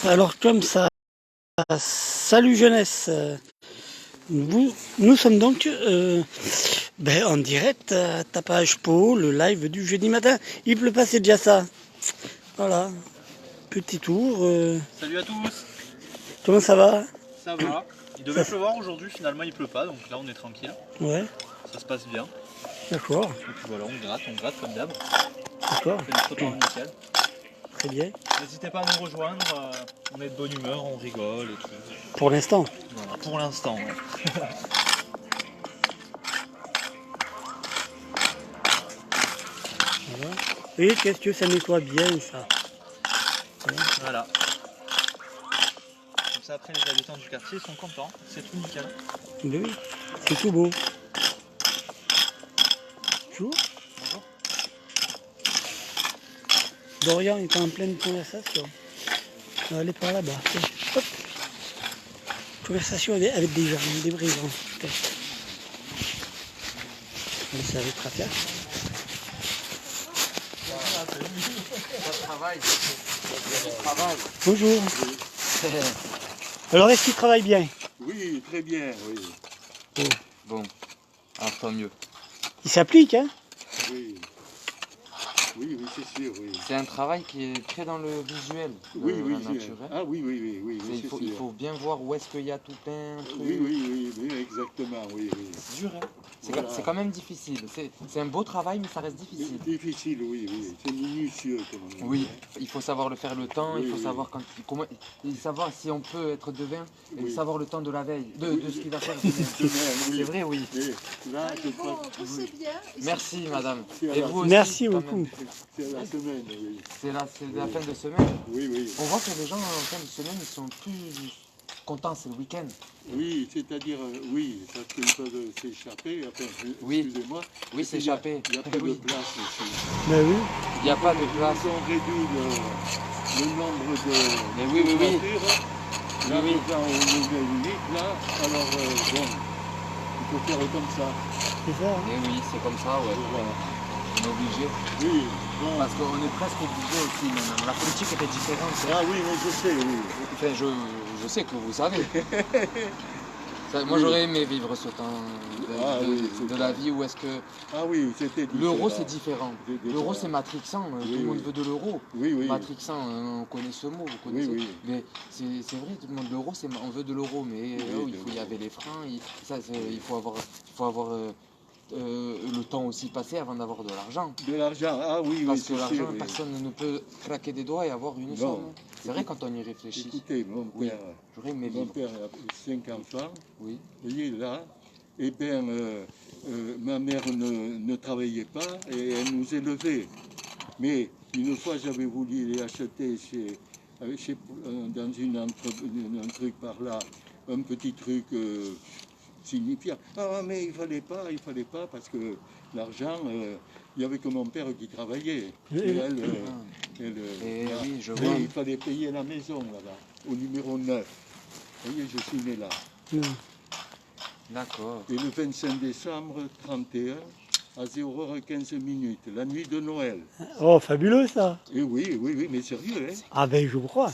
Alors comme ça, salut jeunesse. Nous sommes donc en direct à Tapage Po, le live du jeudi matin. Il pleut pas, c'est déjà ça. Voilà, petit tour. Salut à tous. Comment ça va? Ça va. Il devait pleuvoir aujourd'hui, finalement il pleut pas, donc là on est tranquille. Ouais. Ça se passe bien. D'accord. Et puis voilà, on gratte comme d'hab. D'accord. On fait des trottoirs nickel. Très bien. N'hésitez pas à nous rejoindre, on est de bonne humeur, on rigole et tout. Pour l'instant. Voilà, pour l'instant. Ouais. Voilà. Et qu'est-ce que ça nettoie bien ça. Voilà. Comme ça après les habitants du quartier sont contents, c'est tout nickel. Oui, c'est tout beau. Bonjour. Bonjour. Dorian est en pleine conversation. On va aller par là-bas. Hop. Conversation avec des gens, des brigands. Allez, ça va être à faire. Bonjour. Alors, est-ce qu'il travaille bien? Oui, très bien, oui. Oh. Bon, alors tant mieux. Il s'applique, hein? Oui, oui, c'est sûr, oui. C'est un travail qui est très dans le visuel, Oui, la oui, nature. Hein. ah oui, Il faut bien voir où est-ce qu'il y a tout peint. Oui, exactement, oui. C'est dur, hein. Voilà. C'est quand même difficile. C'est un beau travail, mais ça reste difficile. Difficile, oui. C'est minutieux, comme on dit. Oui, il faut savoir le faire le temps, Oui, il faut oui. savoir savoir si on peut être devin, et Oui. savoir le temps de la veille, de ce qu'il va faire. Demain, oui. C'est vrai, oui. Et là, je crois que bien. Merci, madame. C'est Et à vous la- aussi, Merci quand beaucoup. même. c'est la semaine, oui. C'est la fin de semaine. Oui. On voit que les gens en fin de semaine, ils sont plus contents, c'est le week-end. Oui, c'est-à-dire, oui, parce qu'ils peuvent s'échapper, enfin, Oui. excusez-moi. Oui, s'échapper. Il n'y a pas Oui. de place ici. Ben oui. Il n'y a pas de place. Ils ont réduit le nombre de Mais oui. voitures. Là, Oui. dans au nouvelle unique, là, alors, bon, il faut faire comme ça. C'est ça. Hein? Et oui, c'est comme ça, ouais. Voilà. On est obligé. Oui, bon. Parce qu'on est presque obligé aussi. Même. La politique était différente. Ah oui, mais je sais, oui. Enfin, je sais que vous savez. Moi, j'aurais aimé vivre ce temps de la vie où est-ce que... Ah oui, c'était différent. L'euro, c'est différent. Différent. L'euro, c'est matrixant. Tout le monde veut de l'euro. Oui. Matrixant, on connaît ce mot, vous connaissez. Oui. Mais c'est vrai, tout le monde l'euro, on veut de l'euro, mais il faut y avoir les freins. Il faut avoir le temps aussi passé avant d'avoir de l'argent. De l'argent, ah oui, Parce c'est que l'argent, sûr, oui. personne ne peut claquer des doigts et avoir une Non. somme. C'est vrai quand on y réfléchit. Écoutez, mon Oui. père, J'aurais aimé mon vivre. père a 5 enfants. Oui. Vous voyez là, eh bien, ma mère ne travaillait pas et elle nous élevait. Mais une fois, j'avais voulu les acheter dans un truc par là, un petit truc signifiant. Ah, mais il fallait pas, parce que l'argent, il n'y avait que mon père qui travaillait. Et elle, là. Oui, je Mais vois. il fallait payer la maison là-bas, au numéro 9. Vous voyez, je suis né là. D'accord. Et le 25 décembre 31, à 0h15 minutes, la nuit de Noël. Oh, fabuleux ça. Et oui, mais sérieux, hein. Ah ben je vous crois.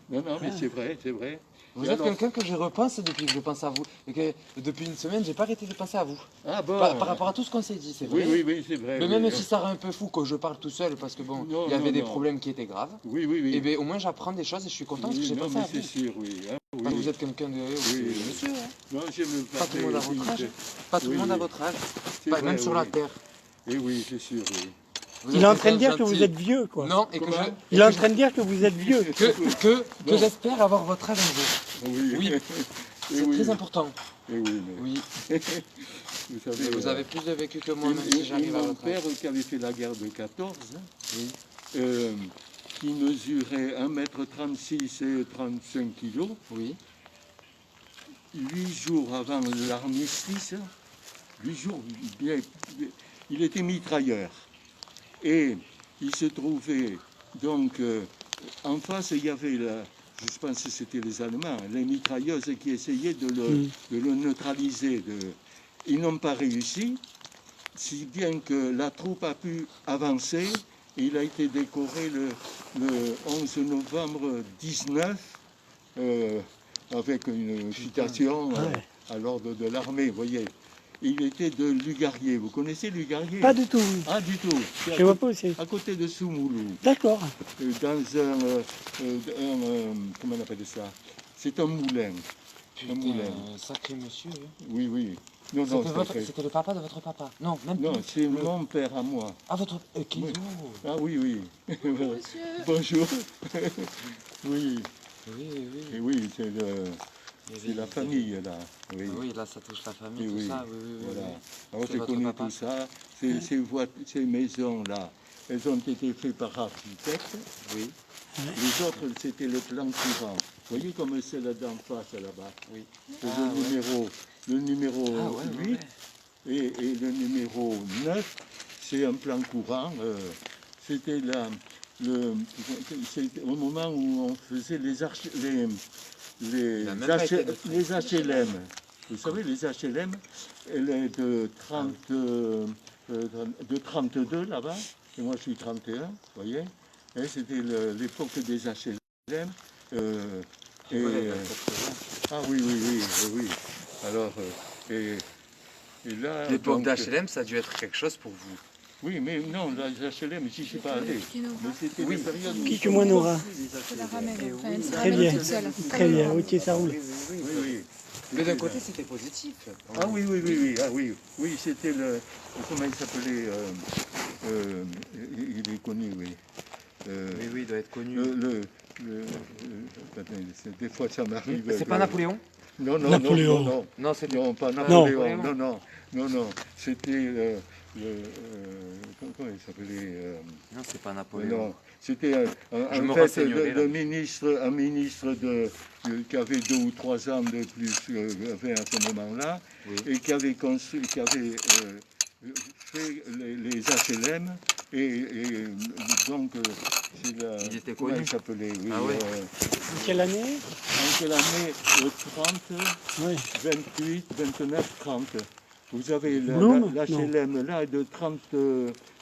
Non, mais c'est vrai. Vous Et êtes alors quelqu'un que je repense depuis que je pense à vous. Et que depuis une semaine, j'ai pas arrêté de penser à vous. Ah bon. Par rapport à tout ce qu'on s'est dit, c'est vrai. Oui, c'est vrai. Mais oui. même si ça rend un peu fou que je parle tout seul, parce que bon, Non, il y avait non, des non. problèmes qui étaient graves. Oui. Et bien au moins j'apprends des choses et je suis content parce que Oui, j'ai non, pensé mais à vous. c'est sûr, oui. Hein, Parce que oui. vous êtes quelqu'un de monsieur, hein. Non, j'aime Pas tout le monde à votre âge. Pas tout le Oui, monde à oui. votre âge. C'est Pas, vrai, même sur oui. la terre. Et oui, c'est sûr, oui. Vous Il êtes est en train de quelqu'un dire que vous gentil. êtes vieux, quoi. Non, et que Comment Il est en train de dire que vous êtes vieux. que Non. j'espère avoir votre âge un jour. Oui. Oui. Et C'est oui. très important. Et oui, mais Oui. vous savez. Vous avez plus de vécu que moi, même si j'arrive à mon votre père âge. qui avait fait la guerre de 14, Oui. qui mesurait 1m36 et 35 kg, Oui. 8 jours avant l'armistice, 8 jours, il était mitrailleur. Et il se trouvait donc en face, il y avait, je pense que c'était les Allemands, les mitrailleuses qui essayaient de le neutraliser. Ils n'ont pas réussi, si bien que la troupe a pu avancer Et il a été décoré le 11 novembre 19 avec une citation à l'ordre de l'armée, vous voyez. Il était de Lugarier. Vous connaissez Lugarier? Pas du tout. Ah, du tout. Je vois pas aussi. À côté de Soumoulou. D'accord. Dans comment on appelle ça? C'est un moulin. Putain, moulin. sacré monsieur. Oui, oui. Non, non, C'était le papa de votre papa? Non, même non, plus. c'est mon père à moi. Ah, votre... Kizo. Ah oui, oui. Monsieur. Bonjour. Oui, Oui, oui. et oui, c'est la famille, là. Oui. Ah oui, là, ça touche la famille, Et tout oui, ça. Oui, oui, voilà. oui. Alors C'est j'ai votre connu papa. tout ça. Ces maisons-là, elles ont été faites par architectes. Oui, Les autres, c'était le plan courant. Vous voyez comme c'est là d'en face, là-bas. oui. C'est Ah, ouais. le numéro Ah, ouais, 8 ouais. et le numéro 9, c'est un plan courant. C'était c'était au moment où on faisait les a même pas été de les HLM. Vous savez, les HLM, elle est de 32 là-bas, et moi je suis 31, vous voyez. Et c'était l'époque des HLM. Ah oui, oui, oui, oui. Alors, et là... L'époque donc, d'HLM, ça a dû être quelque chose pour vous. Oui, mais non, les HLM, j'y suis pas allé. Mais c'était Oui. des périodes où... Qui moi Nora? Je la ramène. Enfin, elle se Très ramène bien. toute seule. Très bien, ok, ça roule. Oui, oui. Mais d'un côté, c'était positif. Ah oui, oui, oui, oui, ah oui. Oui, c'était le... Comment il s'appelait il est connu, oui. Oui, oui, il doit être connu. Attendez, des fois ça m'arrive. C'est pas Napoléon? Non, non, Napoléon. non, non, non. Non, c'était... Non, pas Non. Napoléon, non, non, non, non. C'était comment il s'appelait Non, c'est pas Napoléon. Non, c'était Je me en fait renseignerai, là. un ministre qui avait 2 ou 3 ans de plus à ce moment-là, Oui. et qui avait construit, qui avait fait les HLM, et donc c'est la... Il était comment connu. il s'appelait, oui. Ah ouais. En quelle année? En quelle année 30, Oui. 28, 29, 30. Vous avez Blum? l'HLM là de 30,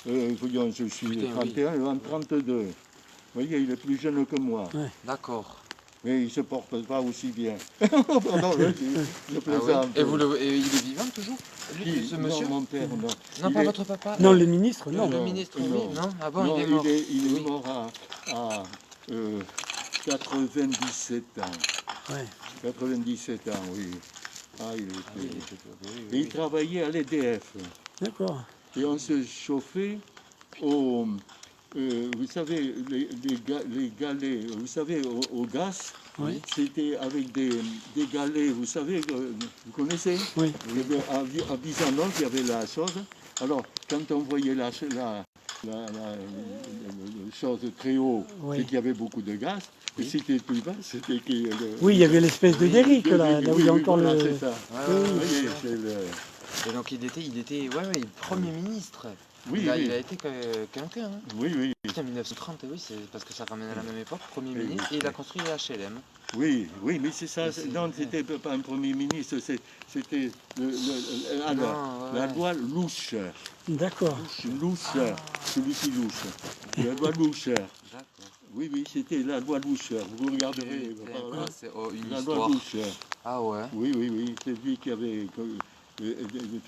voyons, je suis Putain, 31, et en 32. Vous voyez, il est plus jeune que moi, D'accord. mais il ne se porte pas aussi bien. Pardon, je Ah ouais. plaisante. Et il est vivant toujours? Lui, ce Non, monsieur? mon père, non. Non, Il pas est- votre papa? Non, le ministre, Le non. ministre, oui. non. Non? Ah bon, Non, il est mort. il est Oui. mort à 97 ans. Ouais. 97 ans, oui. Ah, il était... Ah oui, il était- oui, oui, Et il oui. travaillait à l'EDF. D'accord. Et on se chauffait au... vous savez, les galets, vous savez, au gaz, Oui. c'était avec des galets, vous savez, vous connaissez? Oui. À Bizanon, il y avait la chose. Alors, quand on voyait la chose très haut, Oui. c'est qu'il y avait beaucoup de gaz. Et si c'était plus bas, c'était que... Oui, il y avait l'espèce de Derrick, là où il y a encore voilà, le... c'est ça. Ouais, ouais, Vous ouais, voyez, c'est ça. c'est le... Et donc il était Premier ministre. Oui, il a oui. été quelqu'un. Hein. Oui, oui. Putain, 1930, oui, c'est parce que ça ramène à la même époque, Premier Oui, ministre, oui. et il a construit les HLM. Oui, oui, mais c'est ça. Et c'est- Non, c'était pas un Premier ministre, c'était la loi Loucher. D'accord. Loucher, celui qui louche. La loi Loucher. D'accord. Oui, oui, c'était la loi Loucher. Vous regarderez. Putain, par là. c'est une La loi histoire. Loucher. Ah ouais. Oui, oui, oui. C'est lui qui avait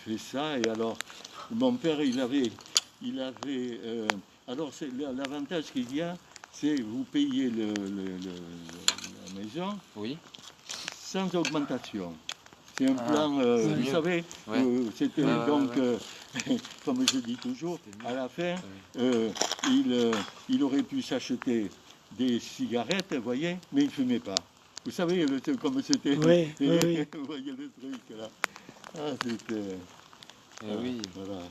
fait ça. Et alors, mon père, il avait alors, l'avantage qu'il y a, c'est vous payez la maison Oui. sans augmentation. C'est un Ah, plan, c'est vous mieux. savez, Ouais. c'était Ouais, ouais, donc, ouais. comme je dis toujours, C'était mieux. à la fin, Ouais. il aurait pu s'acheter des cigarettes, vous voyez, mais il ne fumait pas. Vous savez, comme c'était... Oui, oui, oui. Vous voyez le truc, là. Ah, c'était... Oui. Voilà.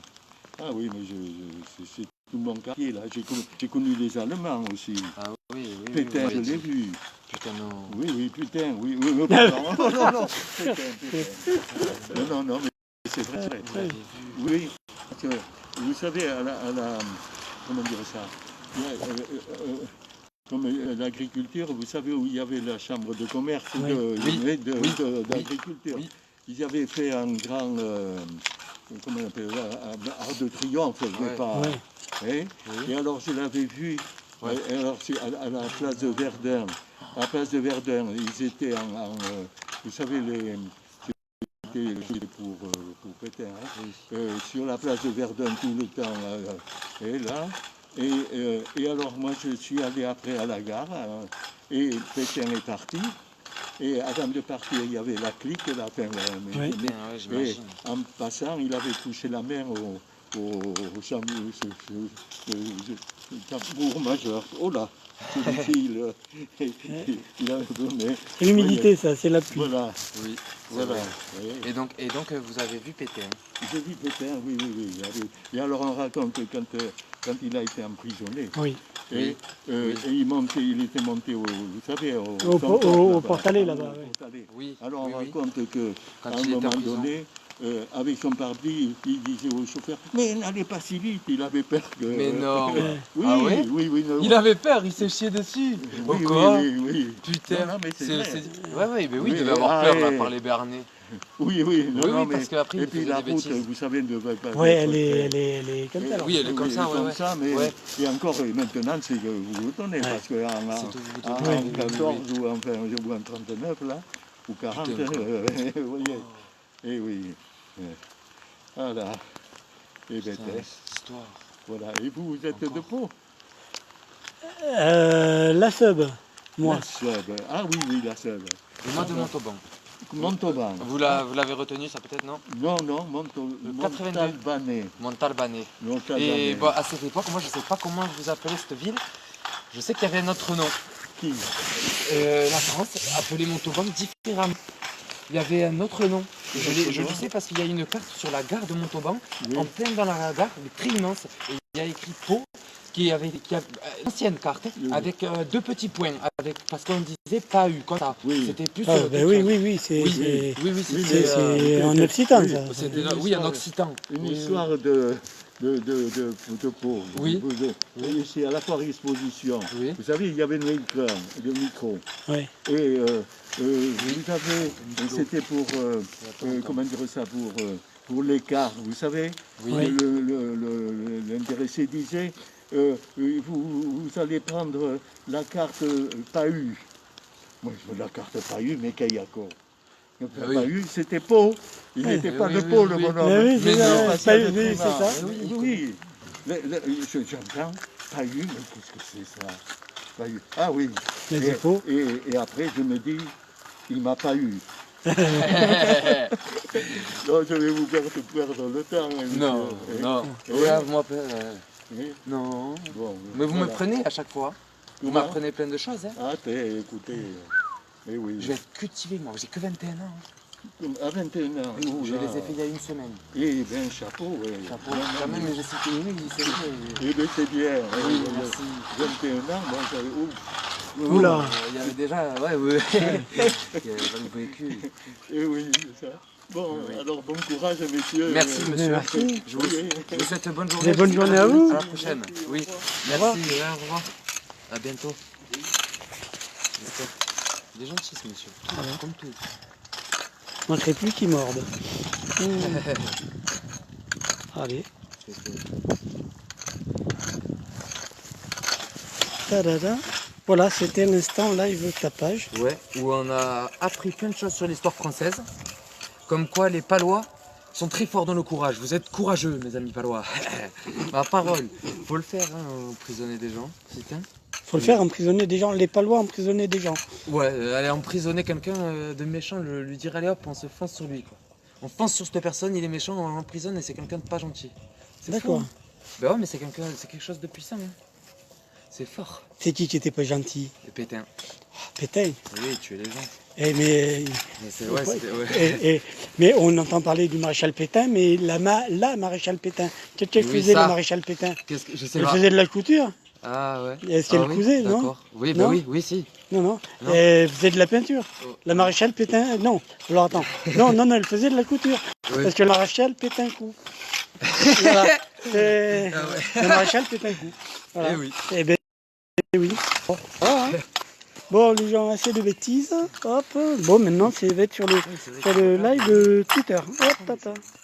Ah oui, mais c'est tout mon quartier, là. J'ai connu les Allemands aussi. Ah oui, oui. Pétain, oui, je oui. l'ai vu. Putain, non. Oui, oui, putain, oui, oui, oui, pardon. Non, non, putain. Non, non, mais c'est vrai, c'est vrai. Vous l'avez vu. Oui, parce que, vous savez, à la comment dire ça, comme l'agriculture, vous savez où il y avait la chambre de commerce Oui. d'agriculture. Oui. Ils avaient fait un grand comment on appelle ça, Arc de Triomphe, mais Ouais. pas. Ouais. Hein. Oui. Et alors je l'avais vu, Ouais. alors c'est à la place de Verdun. À la place de Verdun, ils étaient vous savez, c'était pour Pétain, hein. Sur la place de Verdun tout le temps, et là. Et alors moi je suis allé après à la gare, et Pétain est parti. Et avant de partir, il y avait la clique, la fin. Oui. Bien, ouais, Et j'imagine. en passant, il avait touché la main au tambour majeur. Oh là, celui-ci, il avait donné. C'est l'humidité, ça, c'est la pluie. Voilà, Oui, c'est voilà. vrai. Oui. Et donc vous avez vu Pétain. J'ai vu Pétain, oui. Et alors on raconte quand il a été emprisonné. Oui. Et, Oui. et il était monté vous savez, Au Portalet, là-bas, au ouais. Portalet. Oui. Alors on oui, oui. raconte qu'à Quand un il était en moment prison. donné, avec son pare-brise, il disait au chauffeur, mais n'allez pas si vite, il avait peur que... Mais non. Oui, Ah ouais oui, non. Il avait peur, il s'est chié dessus. Oui, Pourquoi oui. Putain. Non, mais c'est vrai. Ouais, mais oui, il Oui, devait avoir peur là, ouais. par les Béarnais. Oui, non, mais... parce qu'après, Et il puis faisait la des route, bêtises. vous savez, ne va pas... Ouais, être elle est comme ça, là. Oui, elle est comme ça, ouais, ouais. ça, mais Ouais. et encore, et maintenant, c'est que vous vous donnez, parce qu'en C'est tout, vous en donnez. 14 ou en 39, là, ou 40, Putain, quoi. vous voyez. Eh oui. Voilà. Et Putain, bête, cette histoire. voilà. Et vous êtes de Encore. Pau? La sub, moi. La Sub. Ah oui, la Sub. Et moi de Montauban. Montauban. Vous l'avez retenu, ça peut-être, non? Non, 82. Montalbanais. Montalbanais. Montalbanais. Et bon, à cette époque, moi je sais pas comment vous appelez cette ville. Je sais qu'il y avait un autre nom. Qui? La France appelait Montauban différemment. Il y avait un autre nom. Je le sais parce qu'il y a une carte sur la gare de Montauban, Oui. en plein dans la gare, mais très immense. Et il y a écrit Pau, qui avait une ancienne carte, Oui. avec deux petits points, parce qu'on disait pas eu, comme ça. Oui. C'était plus Ah, sur ben oui, c'est Oui, c'est- oui, Oui, c'est en occitan, ça. c'était oui, en occitan. Une histoire de Pau. Oui. Ici, à la foire exposition. Oui. Vous savez, il y avait le micro. Ouais. Et vous avez, c'était pour, comment dire ça, pour l'écart, vous savez. Oui. L'intéressé disait, vous allez prendre la carte PAU. Moi, je veux la carte PAU, mais Kayako. oui. PAU, c'était Pau. Il n'était pas de Pau, le bonhomme. Mais oui, c'est Mais ça, non, pas Pascal eu, de oui, Trémard. c'est ça. Oui. J'entends PAU, mais qu'est-ce que c'est ça? PAU. Ah oui. Les dépôts. Et après, je me dis, il m'a pas eu. Non, je vais vous faire perdre le temps. hein, Non, monsieur. non. Et- Ouais, moi, et- non. Bon, Mais vous me voilà. prenez à chaque fois. Vous Comment? m'apprenez plein de choses. Hein. Ah, écoutez. Eh oui. Je vais être cultivé, moi. J'ai que 21 ans. À 21 ans. Je oula. les ai fait il y a une semaine. Eh bien, chapeau, oui. Chapeau. Quand même, mais je sais que oui, c'est vrai. Eh bien, c'est bien. Oui, merci. 21 ans, moi, j'avais... Ouf. Oula. Il y avait déjà, ouais, ouais. Il y avait pas de véhicule. Eh oui, c'est ça. Bon, Oui. alors bon courage, messieurs. Merci, monsieur. Merci. Je vous souhaite bonne journée. Et bonne journée à vous. À la prochaine. Oui. revoir. Merci. Au revoir. À bientôt. J'espère. Il est gentil, ce monsieur. Comme tout. Manquerait plus qu'il morde. Allez. Tadada. Voilà, c'était l'instant live tapage. Ouais, où on a appris plein de choses sur l'histoire française. Comme quoi les Palois sont très forts dans le courage. Vous êtes courageux, mes amis Palois. Ma parole. Faut le faire, hein, emprisonner des gens. Putain. Faut le faire emprisonner des gens. Les Palois emprisonner des gens. Ouais, aller emprisonner quelqu'un de méchant, lui dire allez hop, on se fonce sur lui. Quoi. On fonce sur cette personne, il est méchant, on l'emprisonne et c'est quelqu'un de pas gentil. C'est D'accord. fou, hein. Ben ouais, mais c'est quelque chose de puissant. Hein. C'est fort. C'est qui était pas gentil? Et Pétain. Pétain. Oui, tuer les gens. Eh, Mais c'est, ouais, c'était, ouais. Mais on entend parler du maréchal Pétain, mais la maréchal Pétain. Qu'est-ce qu'elle Oui, faisait, ça. la maréchal Pétain? Qu'est-ce que je sais Elle pas. faisait de la couture? Ah ouais. Est-ce qu'elle oui, cousait, non? d'accord. Oui, bah Non oui, si. Non, non. Non. Elle faisait de la peinture. Oh. La maréchale Pétain, non. Alors attends. Non, elle faisait de la couture. Oui. Parce que le maréchal Pétain coupe. Voilà. C'est Ah ouais. le maréchal Pétain coupe. Voilà. Eh oui. Eh ben oui. Bon, voilà, hein. Bon, les gens, assez de bêtises. Hop. Bon, maintenant, c'est va être sur le live de Twitter. Hop, tata.